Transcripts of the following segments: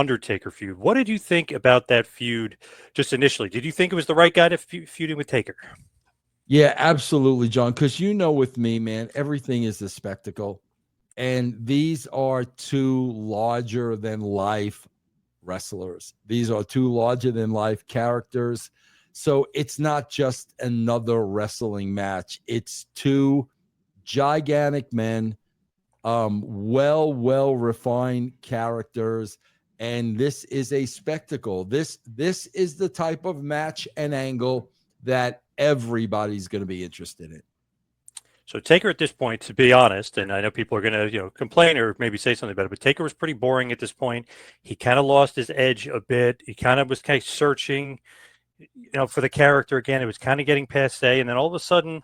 Undertaker feud. What did you think about that feud just initially? Did you think it was the right guy to feuding with Taker? Yeah, absolutely, John. Because with me, man, everything is a spectacle. And these are two larger than life wrestlers. These are two larger than life characters. So it's not just another wrestling match. It's two gigantic men, well refined characters, and this is a spectacle. This is the type of match and angle that everybody's going to be interested in. So Taker at this point, to be honest, and I know people are going to complain or maybe say something about it, but Taker was pretty boring at this point. He kind of lost his edge a bit. He kind of was searching, for the character again. It was kind of getting passe, and then all of a sudden,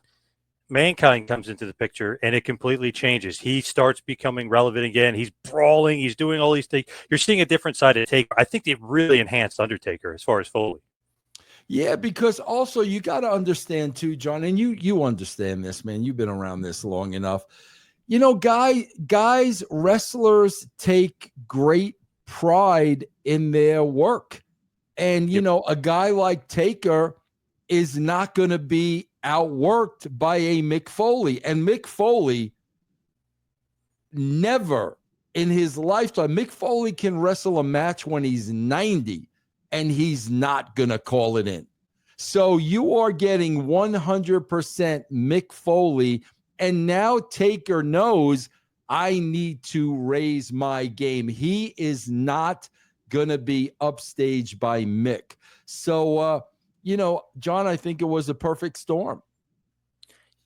Mankind comes into the picture, and it completely changes. He starts becoming relevant again. He's brawling. He's doing all these things. You're seeing a different side of Taker. I think it really enhanced Undertaker as far as Foley. Yeah, because also you got to understand too, John, and you understand this, man. You've been around this long enough. Guys, wrestlers take great pride in their work. And, a guy like Taker is not going to be outworked by a Mick Foley. And Mick Foley never in his lifetime, Mick Foley can wrestle a match when he's 90 and he's not going to call it in. So you are getting 100% Mick Foley. And now Taker knows I need to raise my game. He is not going to be upstaged by Mick. So, John, I think it was a perfect storm.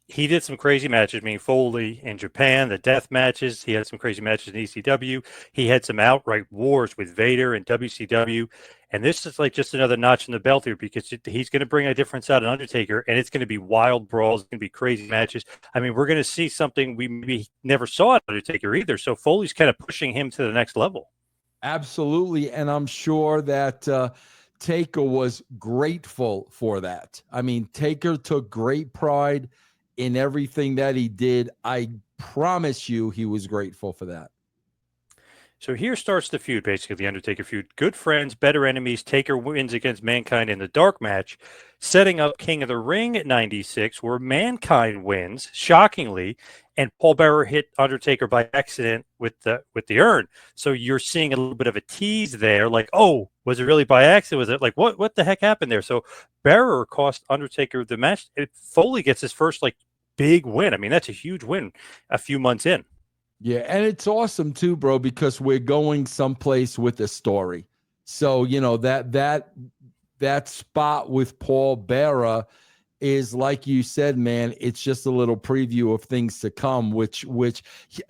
He did some crazy matches. I mean, Foley in Japan, the death matches. He had some crazy matches in ECW. He had some outright wars with Vader and WCW. And this is like just another notch in the belt here because he's going to bring a different side of Undertaker, and it's going to be wild brawls. It's going to be crazy matches. I mean, we're going to see something we maybe never saw at Undertaker either. So Foley's kind of pushing him to the next level. Absolutely. And I'm sure that Taker was grateful for that. I mean, Taker took great pride in everything that he did. I promise you he was grateful for that. So here starts the feud, basically, the Undertaker feud. Good friends, better enemies. Taker wins against Mankind in the dark match, setting up King of the Ring at 96, where Mankind wins, shockingly, and Paul Bearer hit Undertaker by accident with the urn. So you're seeing a little bit of a tease there, like, oh, was it really by accident? Was it like, what the heck happened there? So Bearer cost Undertaker the match. Foley gets his first, big win. I mean, that's a huge win a few months in. Yeah, and it's awesome too, bro, because we're going someplace with a story. So, that spot with Paul Bearer is, like you said, man, it's just a little preview of things to come, which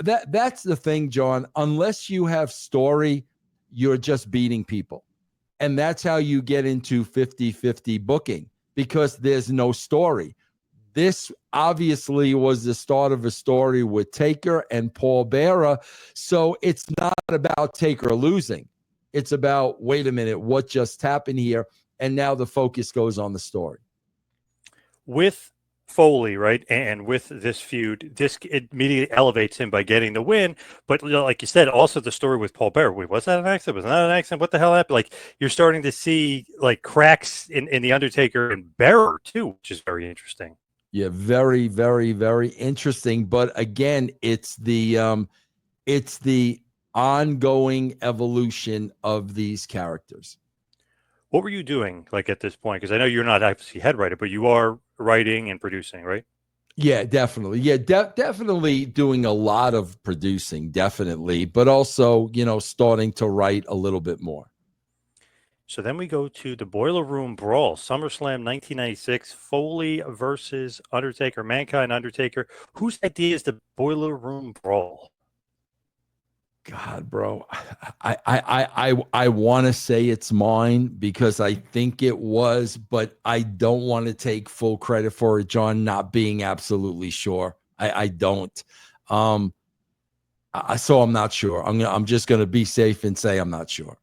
that's the thing, John. Unless you have story, you're just beating people. And that's how you get into 50-50 booking, because there's no story. This obviously was the start of a story with Taker and Paul Bearer. So it's not about Taker losing. It's about, wait a minute, what just happened here? And now the focus goes on the story. With Foley, right, and with this feud, this immediately elevates him by getting the win. But like you said, also the story with Paul Bearer. Wait, was that an accident? Was that an accident? What the hell happened? Like, you're starting to see cracks in the Undertaker and Bearer too, which is very interesting. Yeah, very, very, very interesting. But again, it's the ongoing evolution of these characters. What were you doing at this point? Because I know you're not actually head writer, but you are writing and producing, right? Yeah, definitely. Yeah, definitely doing a lot of producing, definitely, but also, starting to write a little bit more. So then we go to the Boiler Room Brawl, SummerSlam 1996, Foley versus Undertaker, Mankind, Undertaker. Whose idea is the Boiler Room Brawl? God, bro, I want to say it's mine because I think it was, but I don't want to take full credit for it, John, not being absolutely sure. I don't. So I'm not sure. I'm just going to be safe and say I'm not sure.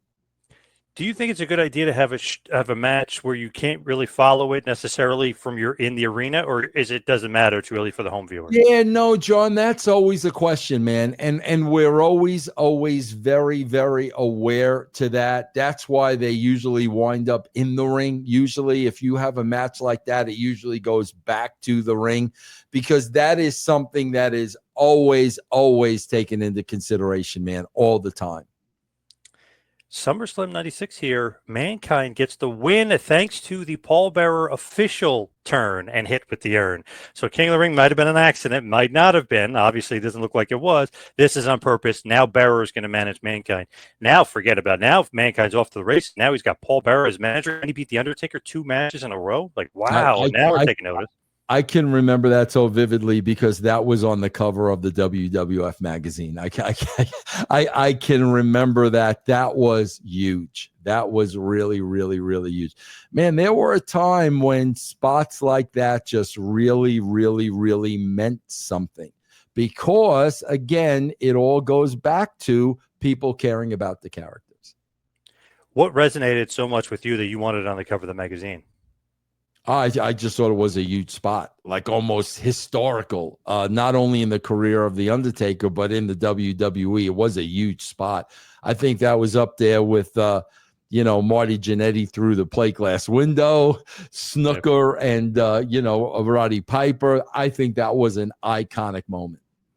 Do you think it's a good idea to have a match where you can't really follow it necessarily from your in the arena, or doesn't matter? It's really for the home viewer. Yeah, no, John, that's always a question, man, and we're always very, very aware to that. That's why they usually wind up in the ring. Usually, if you have a match like that, it usually goes back to the ring, because that is something that is always taken into consideration, man, all the time. SummerSlam 96 here. Mankind gets the win thanks to the pallbearer official turn and hit with the urn. So King of the Ring might have been an accident, might not have been. Obviously, it doesn't look like it was. This is on purpose. Now Bearer is going to manage Mankind. Now forget about it. Now if Mankind's off to the race. Now he's got Paul Bearer as manager, and he beat The Undertaker 2 matches in a row. Like, wow, now we're taking notice. I can remember that so vividly because that was on the cover of the WWF magazine. I can remember that. That was huge. That was really, really, really huge. Man, there were a time when spots like that just really, really, really meant something, because, again, it all goes back to people caring about the characters. What resonated so much with you that you wanted it on the cover of the magazine? I just thought it was a huge spot, like almost historical, not only in the career of The Undertaker, but in the WWE. It was a huge spot. I think that was up there with, Marty Jannetty through the plate glass window, Snooker, and, Roddy Piper. I think that was an iconic moment.